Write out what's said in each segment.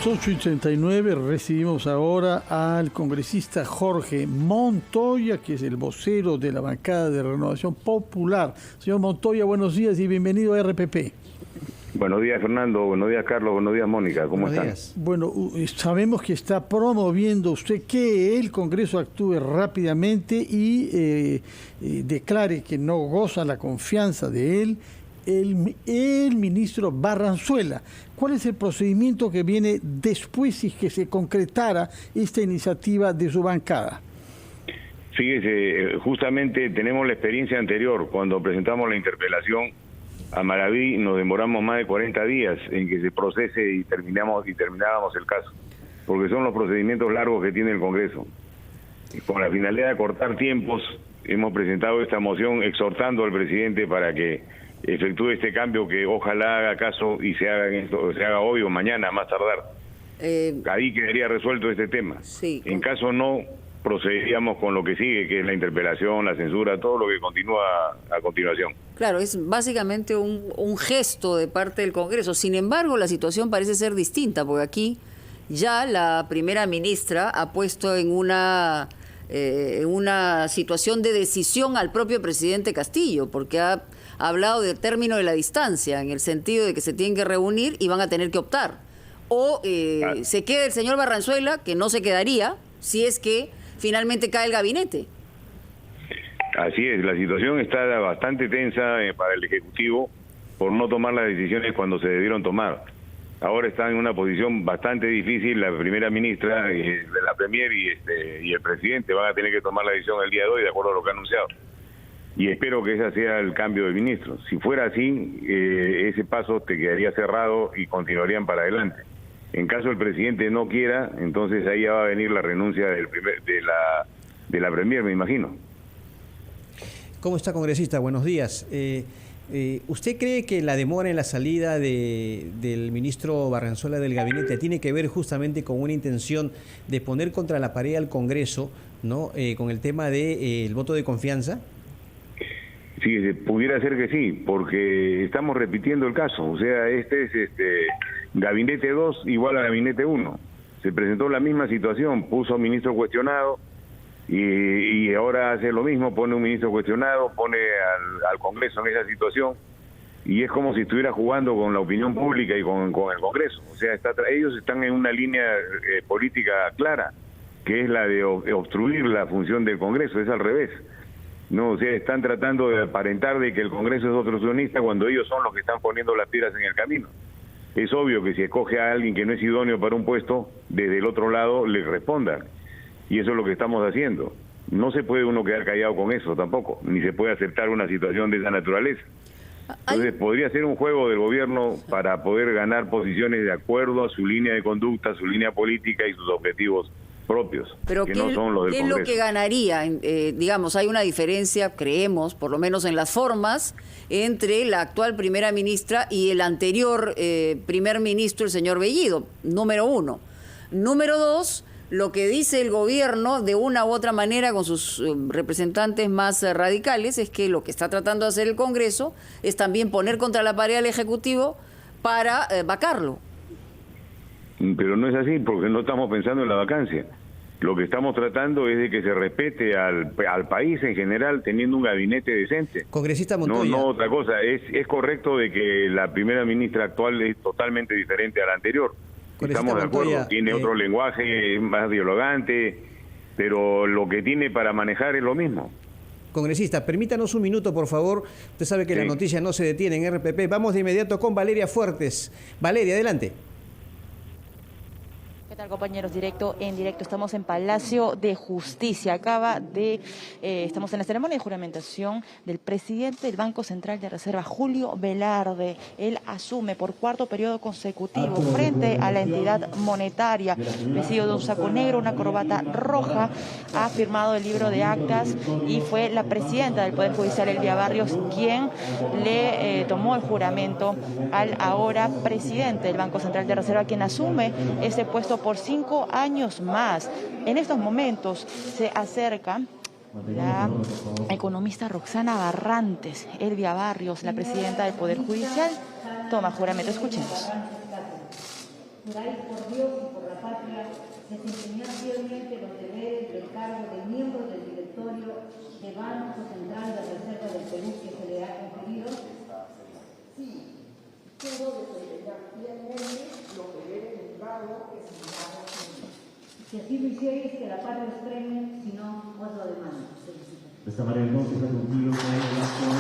las 8:39 recibimos ahora al congresista Jorge Montoya, que es el vocero de la bancada de Renovación Popular. Señor Montoya, buenos días y bienvenido a RPP. Buenos días, Fernando. Buenos días, Carlos. Buenos días, Mónica. ¿Cómo están? Bueno, sabemos que está promoviendo usted que el Congreso actúe rápidamente y declare que no goza la confianza de él el ministro Barranzuela. ¿Cuál es el procedimiento que viene después si que se concretara esta iniciativa de su bancada? Fíjese, justamente tenemos la experiencia anterior. Cuando presentamos la interpelación a Maraví, nos demoramos más de 40 días en que se procese y terminábamos el caso, porque son los procedimientos largos que tiene el Congreso. Y con la finalidad de cortar tiempos, hemos presentado esta moción exhortando al presidente para que efectúe este cambio, que ojalá haga caso y se haga hoy o mañana, más tardar. Ahí quedaría resuelto este tema. Sí. En caso no, procederíamos con lo que sigue, que es la interpelación, la censura, todo lo que continúa a continuación. Claro, es básicamente un gesto de parte del Congreso. Sin embargo, la situación parece ser distinta, porque aquí ya la primera ministra ha puesto en una situación de decisión al propio presidente Castillo, porque ha hablado del término de la distancia, en el sentido de que se tienen que reunir y van a tener que optar. O se queda el señor Barranzuela, que no se quedaría, si es que finalmente cae el gabinete. Así es, la situación está bastante tensa para el Ejecutivo por no tomar las decisiones cuando se debieron tomar. Ahora está en una posición bastante difícil la primera ministra, la premier y el presidente van a tener que tomar la decisión el día de hoy de acuerdo a lo que ha anunciado. Y espero que ese sea el cambio de ministro. Si fuera así, ese paso te quedaría cerrado y continuarían para adelante. En caso el presidente no quiera, entonces ahí ya va a venir la renuncia de la premier, me imagino. ¿Cómo está, congresista? Buenos días. ¿Usted cree que la demora en la salida del ministro Barranzuela del gabinete tiene que ver justamente con una intención de poner contra la pared al Congreso, ¿no? Con el tema del voto de confianza? Sí, pudiera ser que sí, porque estamos repitiendo el caso. O sea, este es Gabinete 2 igual a Gabinete 1. Se presentó la misma situación, puso ministro cuestionado y ahora hace lo mismo, pone un ministro cuestionado, pone al Congreso en esa situación y es como si estuviera jugando con la opinión pública y con el Congreso. O sea, ellos están en una línea política clara, que es la de obstruir la función del Congreso, es al revés. No, o sea, están tratando de aparentar de que el Congreso es obstruccionista cuando ellos son los que están poniendo las piedras en el camino. Es obvio que si escoge a alguien que no es idóneo para un puesto, desde el otro lado le respondan. Y eso es lo que estamos haciendo. No se puede uno quedar callado con eso tampoco, ni se puede aceptar una situación de esa naturaleza. Entonces podría ser un juego del gobierno para poder ganar posiciones de acuerdo a su línea de conducta, su línea política y sus objetivos propios, pero que no son los del Congreso. ¿Qué es lo que ganaría? Digamos, hay una diferencia, creemos, por lo menos en las formas, entre la actual primera ministra y el anterior primer ministro, el señor Bellido, número uno. Número dos, lo que dice el gobierno, de una u otra manera, con sus representantes más radicales, es que lo que está tratando de hacer el Congreso es también poner contra la pared al Ejecutivo para vacarlo. Pero no es así, porque no estamos pensando en la vacancia. Lo que estamos tratando es de que se respete al país en general, teniendo un gabinete decente. Congresista Montoya. No otra cosa. Es correcto de que la primera ministra actual es totalmente diferente a la anterior. Estamos de acuerdo, Montoya, tiene otro lenguaje, más dialogante, pero lo que tiene para manejar es lo mismo. Congresista, permítanos un minuto, por favor. Usted sabe que la noticia no se detiene en RPP. Vamos de inmediato con Valeria Fuertes. Valeria, adelante. ¿Qué tal, compañeros? En directo, estamos en Palacio de Justicia. Estamos en la ceremonia de juramentación del presidente del Banco Central de Reserva, Julio Velarde. Él asume por cuarto periodo consecutivo frente a la entidad monetaria. Vestido de un saco negro, una corbata roja, ha firmado el libro de actas y fue la presidenta del Poder Judicial, Elvia Barrios, quien le tomó el juramento al ahora presidente del Banco Central de Reserva, quien asume ese puesto por 5 años más. En estos momentos se acerca la economista Roxana Barrantes. Elvia Barrios, la presidenta del Poder Judicial, toma juramento. Escuchemos. Juráis por Dios y por la patria desempeñar fielmente los deberes del cargo de miembro del directorio de Banco Central de Reserva del Perú que se le ha conferido. Sí, quiero desempeñar fielmente los deberes del cargo que se me ha conferido. Si así lo hicierais, que la patria os premie, si no, os lo demando. De esta manera entonces ha cumplido con la información.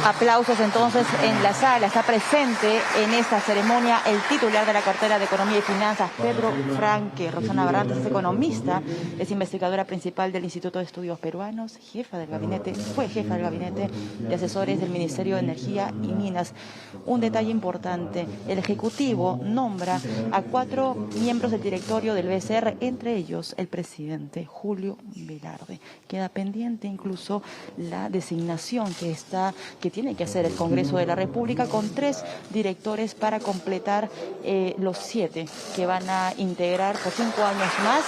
Aplausos entonces en la sala. Está presente en esta ceremonia el titular de la cartera de Economía y Finanzas, Pedro Franque. Rosana Barrantes es economista, es investigadora principal del Instituto de Estudios Peruanos, fue jefa del gabinete de asesores del Ministerio de Energía y Minas. Un detalle importante, el Ejecutivo nombra a 4 miembros del directorio del BCR, entre ellos el presidente Julio Velarde. Queda pendiente incluso la designación que tiene que hacer el Congreso de la República con 3 directores para completar los 7 que van a integrar por 5 años más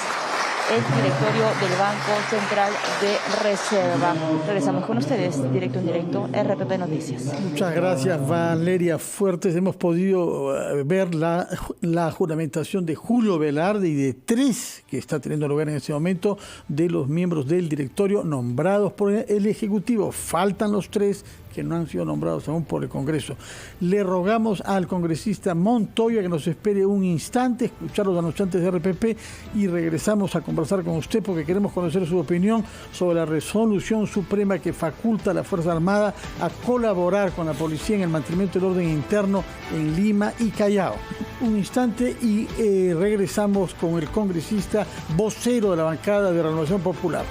el directorio del Banco Central de Reserva. Regresamos con ustedes, directo en directo, RPP Noticias. Muchas gracias, Valeria Fuertes. Hemos podido ver la juramentación de Julio Velarde y de 3 que está teniendo lugar en este momento de los miembros del directorio nombrados por el Ejecutivo. Faltan los 3 que no han sido nombrados aún por el Congreso. Le rogamos al congresista Montoya que nos espere un instante, escuchar los anunciantes de RPP y regresamos a conversar con usted porque queremos conocer su opinión sobre la resolución suprema que faculta a la Fuerza Armada a colaborar con la policía en el mantenimiento del orden interno en Lima y Callao. Un instante y regresamos con el congresista vocero de la bancada de Renovación Popular.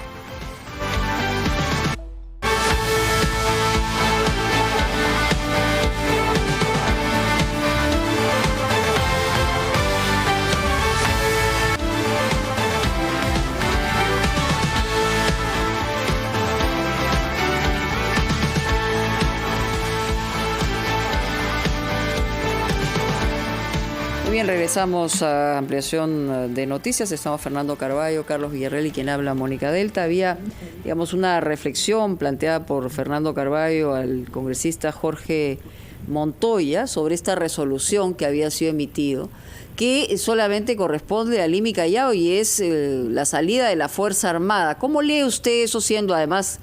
Bien, regresamos a ampliación de noticias. Estamos Fernando Carballo, Carlos Villarreal y quien habla Mónica Delta. Había, digamos, una reflexión planteada por Fernando Carballo al congresista Jorge Montoya sobre esta resolución que había sido emitido, que solamente corresponde a Lima y Callao y es la salida de la Fuerza Armada. ¿Cómo lee usted eso siendo además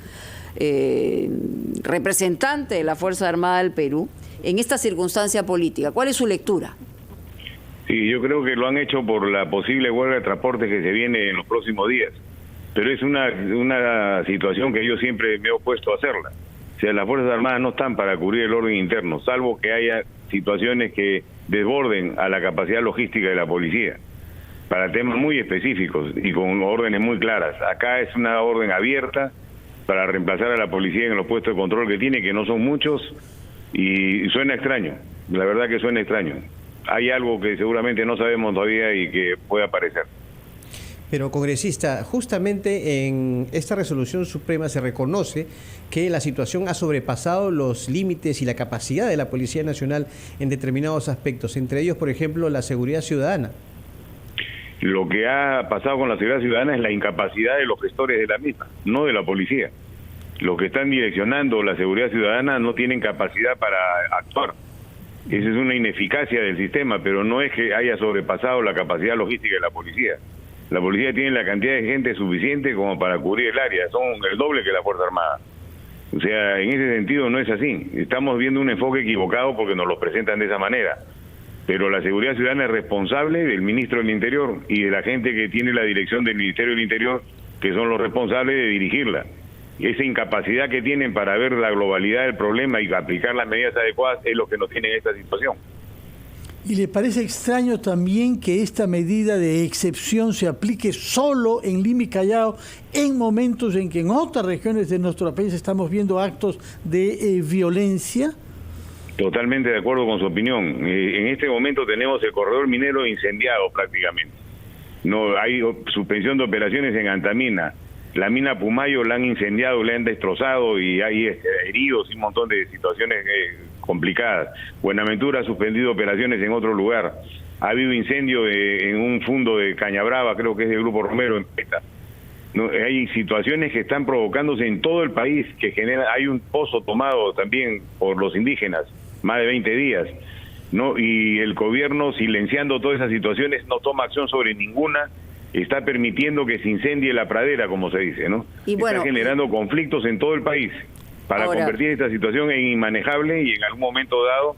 representante de la Fuerza Armada del Perú en esta circunstancia política? ¿Cuál es su lectura? Sí, yo creo que lo han hecho por la posible huelga de transporte que se viene en los próximos días, pero es una situación que yo siempre me he opuesto a hacerla. O sea, las Fuerzas Armadas no están para cubrir el orden interno, salvo que haya situaciones que desborden a la capacidad logística de la policía, para temas muy específicos y con órdenes muy claras. Acá es una orden abierta para reemplazar a la policía en los puestos de control que tiene, que no son muchos, y suena extraño, la verdad que suena extraño. Hay algo que seguramente no sabemos todavía y que puede aparecer. Pero, congresista, justamente en esta resolución suprema se reconoce que la situación ha sobrepasado los límites y la capacidad de la Policía Nacional en determinados aspectos, entre ellos, por ejemplo, la seguridad ciudadana. Lo que ha pasado con la seguridad ciudadana es la incapacidad de los gestores de la misma, no de la policía. Los que están direccionando la seguridad ciudadana no tienen capacidad para actuar. Esa es una ineficacia del sistema, pero no es que haya sobrepasado la capacidad logística de la policía. La policía tiene la cantidad de gente suficiente como para cubrir el área, son el doble que la Fuerza Armada. O sea, en ese sentido no es así. Estamos viendo un enfoque equivocado porque nos lo presentan de esa manera. Pero la seguridad ciudadana es responsable del ministro del Interior y de la gente que tiene la dirección del Ministerio del Interior, que son los responsables de dirigirla. Esa incapacidad que tienen para ver la globalidad del problema y aplicar las medidas adecuadas es lo que nos tiene en esta situación. ¿Y le parece extraño también que esta medida de excepción se aplique solo en Lima y Callao en momentos en que en otras regiones de nuestro país estamos viendo actos de violencia? Totalmente de acuerdo con su opinión. En este momento tenemos el corredor minero incendiado prácticamente. No hay suspensión de operaciones en Antamina. La mina Pumayo la han incendiado, la han destrozado y hay heridos y un montón de situaciones complicadas. Buenaventura ha suspendido operaciones en otro lugar. Ha habido incendio en un fundo de Cañabrava, creo que es del Grupo Romero en Peta. No, hay situaciones que están provocándose en todo el país que genera. Hay un pozo tomado también por los indígenas, más de 20 días. ¿no? Y el gobierno, silenciando todas esas situaciones, no toma acción sobre ninguna, está permitiendo que se incendie la pradera, como se dice, ¿no? Y bueno, está generando conflictos en todo el país para convertir esta situación en inmanejable y en algún momento dado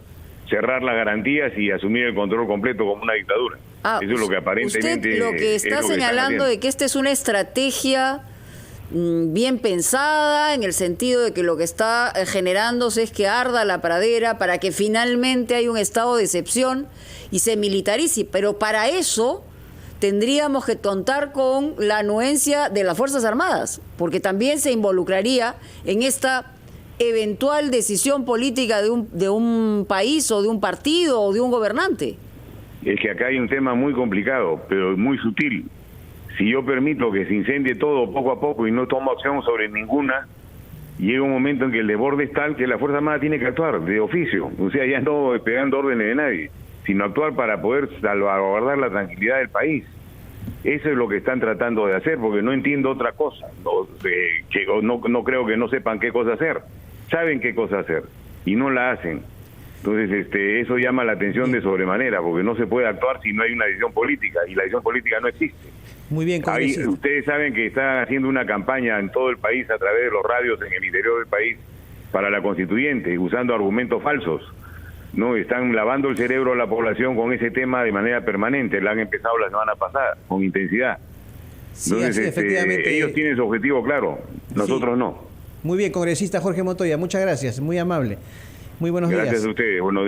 cerrar las garantías y asumir el control completo como una dictadura. Eso es lo que aparentemente... Usted lo que está señalando de que esta es una estrategia bien pensada, en el sentido de que lo que está generándose es que arda la pradera para que finalmente haya un estado de excepción y se militarice, pero para eso tendríamos que contar con la anuencia de las Fuerzas Armadas, porque también se involucraría en esta eventual decisión política de un país o de un partido o de un gobernante. Es que acá hay un tema muy complicado, pero muy sutil. Si yo permito que se incendie todo poco a poco y no tomo acción sobre ninguna, llega un momento en que el desborde es tal que la Fuerza Armada tiene que actuar de oficio. O sea, ya no esperando órdenes de nadie, sino actuar para poder salvaguardar la tranquilidad del país. Eso es lo que están tratando de hacer, porque no entiendo otra cosa. No creo que no sepan qué cosa hacer. Saben qué cosa hacer y no la hacen. Entonces, eso llama la atención de sobremanera, porque no se puede actuar si no hay una decisión política, y la decisión política no existe. Muy bien, ahí ustedes saben que están haciendo una campaña en todo el país a través de los radios en el interior del país para la constituyente, usando argumentos falsos. No, están lavando el cerebro a la población con ese tema de manera permanente. La han empezado la semana pasada, con intensidad. Entonces, sí, efectivamente, ellos tienen su objetivo claro, nosotros no. Muy bien, congresista Jorge Montoya, muchas gracias, muy amable. Muy buenos días. Gracias a ustedes. Buenos días.